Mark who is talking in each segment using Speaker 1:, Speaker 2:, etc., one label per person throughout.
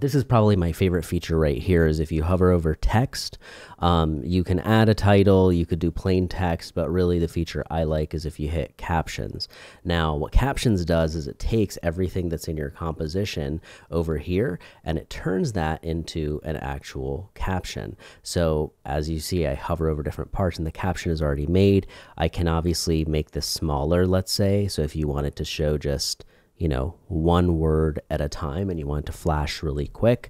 Speaker 1: This is probably my favorite feature right here is if you hover over text, you can add a title, you could do plain text, but really the feature I like is if you hit captions. Now, what captions does is it takes everything that's in your composition over here and it turns that into an actual caption. So as you see, I hover over different parts and the caption is already made. I can obviously make this smaller, let's say. So if you wanted to show just, you know, one word at a time and you want it to flash really quick,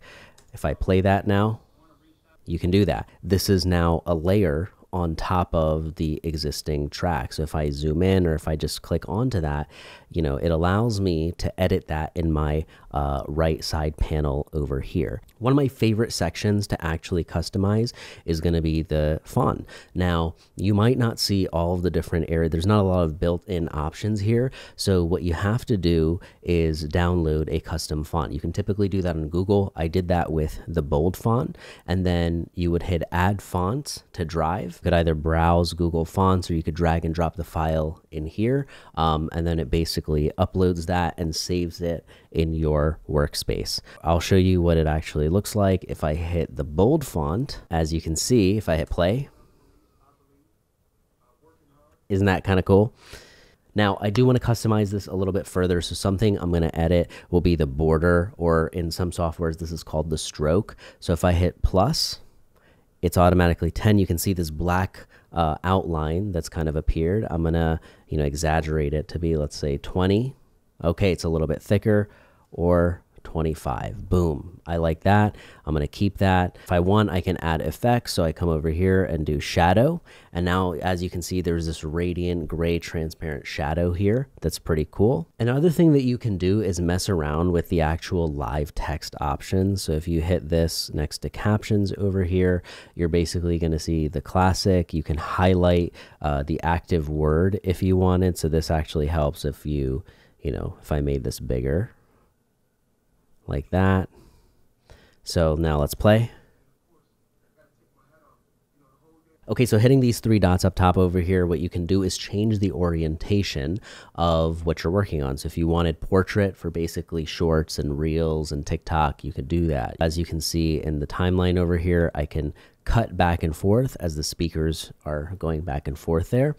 Speaker 1: if I play that now, you can do that. This is now a layer on top of the existing track. So if I zoom in or if I just click onto that, you know, it allows me to edit that in my right side panel over here. One of my favorite sections to actually customize is going to be the font. Now, you might not see all of the different areas. There's not a lot of built-in options here. So what you have to do is download a custom font. You can typically do that on Google. I did that with the bold font, and then you would hit add fonts to Drive. You could either browse Google Fonts or you could drag and drop the file in here, and then it basically uploads that and saves it in your workspace. I'll show you what it actually looks like if I hit the bold font. As you can see, if I hit play, isn't that kind of cool? Now, I do want to customize this a little bit further. So something I'm going to edit will be the border, or in some softwares, this is called the stroke. So if I hit plus, it's automatically 10. You can see this black outline that's kind of appeared. I'm going to, you know, exaggerate it to be, let's say 20. Okay, it's a little bit thicker, or 25. Boom. I like that. I'm going to keep that. If I want, I can add effects. So I come over here and do shadow. And now, as you can see, there's this radiant gray transparent shadow here. That's pretty cool. Another thing that you can do is mess around with the actual live text options. So if you hit this next to captions over here, you're basically going to see the classic. You can highlight the active word if you wanted. So this actually helps if you know, if I made this bigger, like that. So now let's play. Okay, so hitting these three dots up top over here, what you can do is change the orientation of what you're working on. So if you wanted portrait for basically shorts and reels and TikTok, you could do that. As you can see in the timeline over here, I can cut back and forth as the speakers are going back and forth there.